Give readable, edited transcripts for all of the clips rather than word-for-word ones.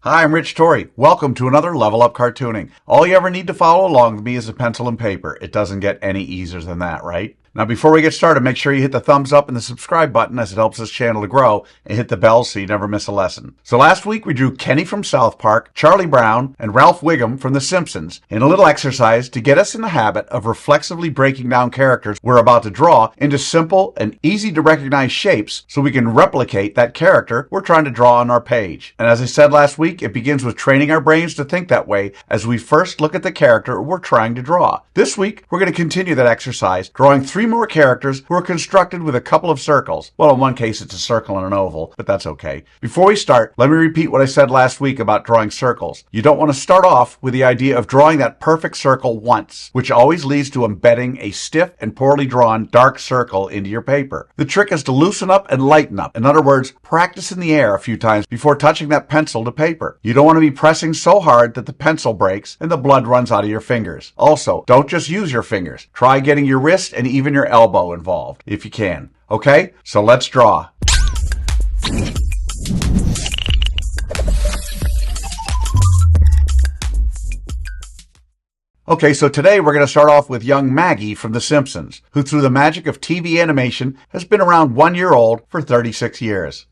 Hi, I'm Rich Torrey. Welcome to another Level Up Cartooning. All you ever need to follow along with me is a pencil and paper. It doesn't get any easier than that, right? Now, before we get started, make sure you hit the thumbs up and the subscribe button as it helps this channel to grow, and hit the bell so you never miss a lesson. So last week we drew Kenny from South Park, Charlie Brown, and Ralph Wiggum from The Simpsons in a little exercise to get us in the habit of reflexively breaking down characters we're about to draw into simple and easy to recognize shapes so we can replicate that character we're trying to draw on our page. And as I said last week, it begins with training our brains to think that way as we first look at the character we're trying to draw. This week, we're going to continue that exercise, drawing 3 more characters who are constructed with a couple of circles. Well, in one case, it's a circle and an oval, but that's okay. Before we start, let me repeat what I said last week about drawing circles. You don't want to start off with the idea of drawing that perfect circle once, which always leads to embedding a stiff and poorly drawn dark circle into your paper. The trick is to loosen up and lighten up. In other words, practice in the air a few times before touching that pencil to paper. You don't want to be pressing so hard that the pencil breaks and the blood runs out of your fingers. Also, don't just use your fingers. Try getting your wrist and even your elbow involved, if you can. Okay, so let's draw. Okay, so today we're going to start off with young Maggie from The Simpsons, who through the magic of TV animation has been around 1 year old for 36 years.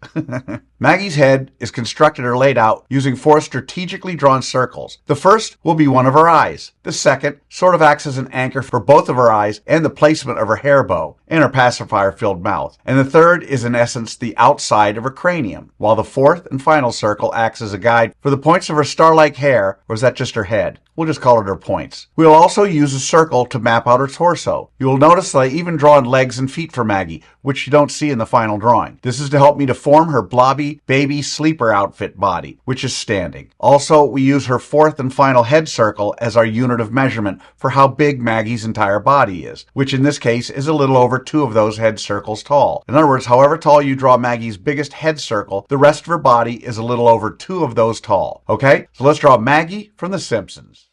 Maggie's head is constructed or laid out using 4 strategically drawn circles. The first will be one of her eyes. The second sort of acts as an anchor for both of her eyes and the placement of her hair bow and her pacifier-filled mouth. And the third is in essence the outside of her cranium, while the fourth and final circle acts as a guide for the points of her star-like hair, or is that just her head? We'll just call it her points. We'll also use a circle to map out her torso. You will notice that I even drawn legs and feet for Maggie, which you don't see in the final drawing. This is to help me to form her blobby, baby sleeper outfit body, which is standing. Also, we use her fourth and final head circle as our unit of measurement for how big Maggie's entire body is, which in this case is a little over 2 of those head circles tall. In other words, however tall you draw Maggie's biggest head circle, the rest of her body is a little over 2 of those tall. Okay, so let's draw Maggie from The Simpsons.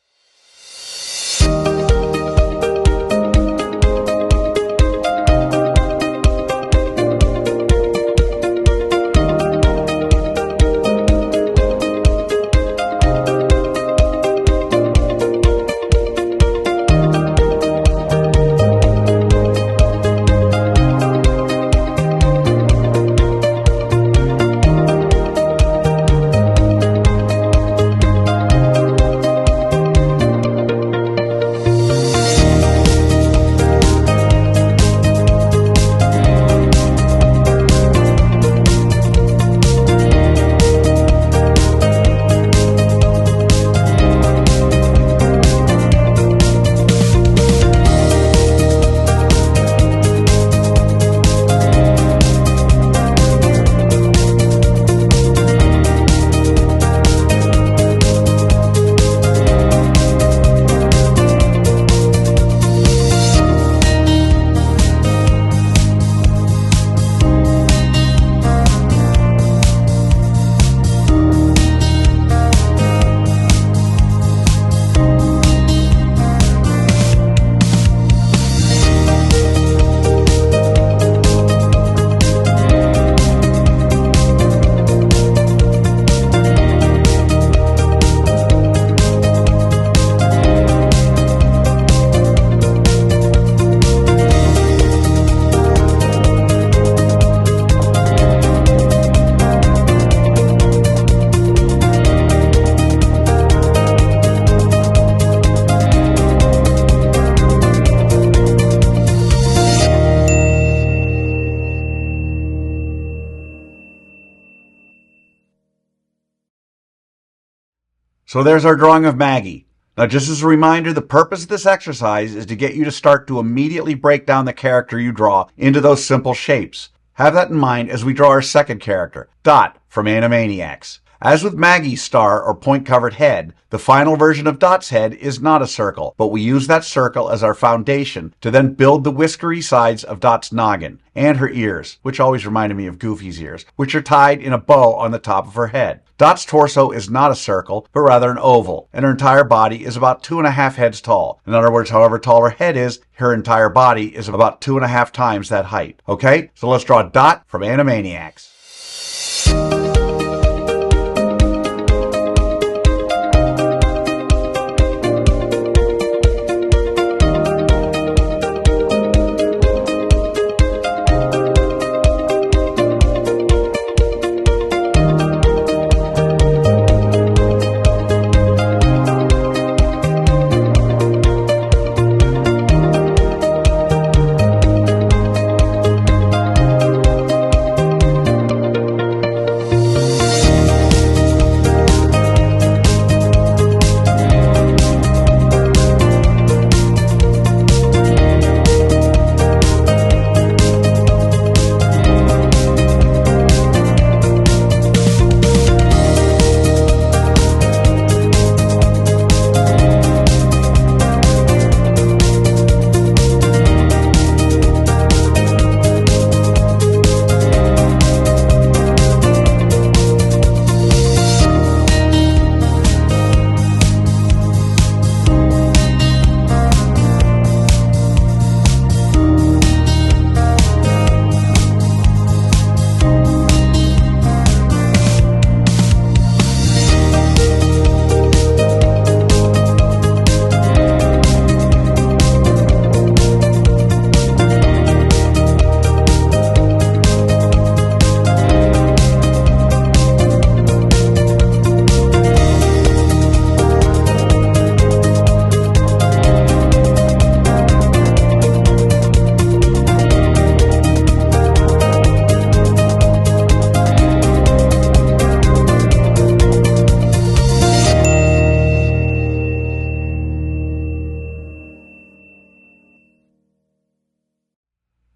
So there's our drawing of Maggie. Now, just as a reminder, the purpose of this exercise is to get you to start to immediately break down the character you draw into those simple shapes. Have that in mind as we draw our second character, Dot from Animaniacs. As with Maggie's star or point-covered head, the final version of Dot's head is not a circle, but we use that circle as our foundation to then build the whiskery sides of Dot's noggin and her ears, which always reminded me of Goofy's ears, which are tied in a bow on the top of her head. Dot's torso is not a circle, but rather an oval, and her entire body is about 2.5 heads tall. In other words, however tall her head is, her entire body is about 2.5 times that height. Okay, so let's draw Dot from Animaniacs.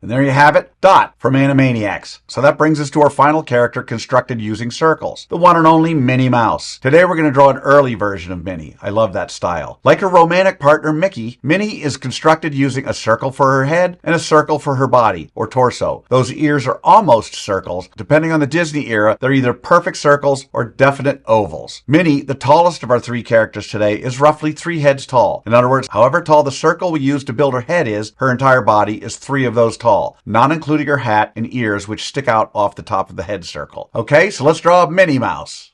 And there you have it, Dot from Animaniacs. So that brings us to our final character constructed using circles, the one and only Minnie Mouse. Today we're going to draw an early version of Minnie. I love that style. Like her romantic partner Mickey, Minnie is constructed using a circle for her head and a circle for her body, or torso. Those ears are almost circles. Depending on the Disney era, they're either perfect circles or definite ovals. Minnie, the tallest of our three characters today, is roughly 3 heads tall. In other words, however tall the circle we use to build her head is, her entire body is 3 of those tall, not including her hat and ears, which stick out off the top of the head circle. Okay, so let's draw Minnie Mouse.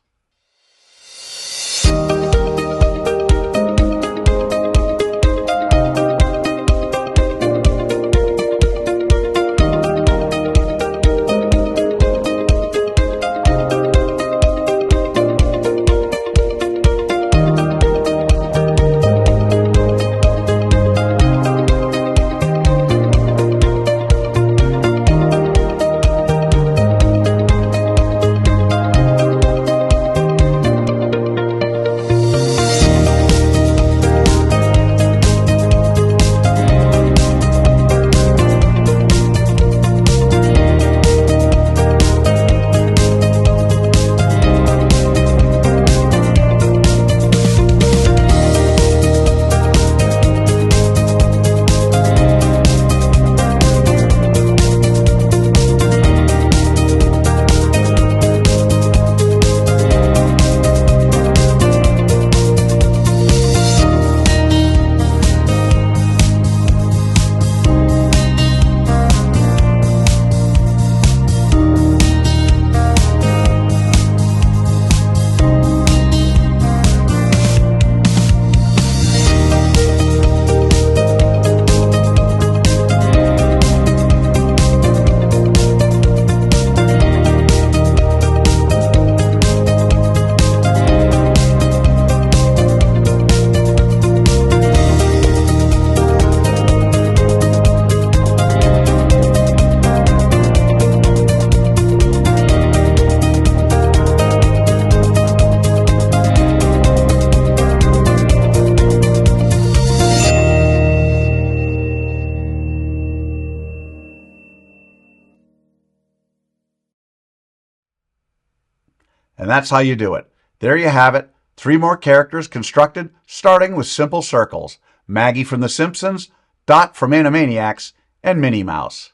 And that's how you do it. There you have it. 3 more characters constructed, starting with simple circles. Maggie from The Simpsons, Dot from Animaniacs, and Minnie Mouse.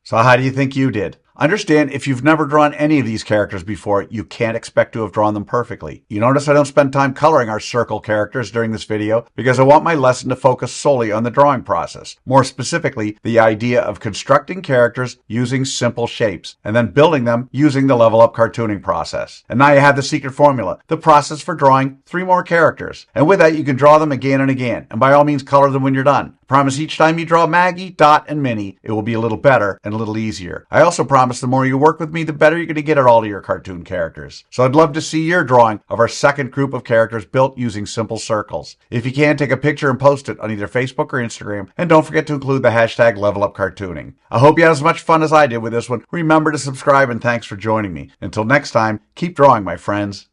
So how do you think you did? Understand, if you've never drawn any of these characters before, you can't expect to have drawn them perfectly. You notice I don't spend time coloring our circle characters during this video because I want my lesson to focus solely on the drawing process. More specifically, the idea of constructing characters using simple shapes and then building them using the level up cartooning process. And now you have the secret formula, the process for drawing 3 more characters. And with that, you can draw them again and again. And by all means, color them when you're done. Promise each time you draw Maggie, Dot, and Minnie, it will be a little better and a little easier. I also promise the more you work with me, the better you're going to get at all of your cartoon characters. So I'd love to see your drawing of our second group of characters built using simple circles. If you can, take a picture and post it on either Facebook or Instagram, and don't forget to include the hashtag #LevelUpCartooning. I hope you had as much fun as I did with this one. Remember to subscribe, and thanks for joining me. Until next time, keep drawing, my friends.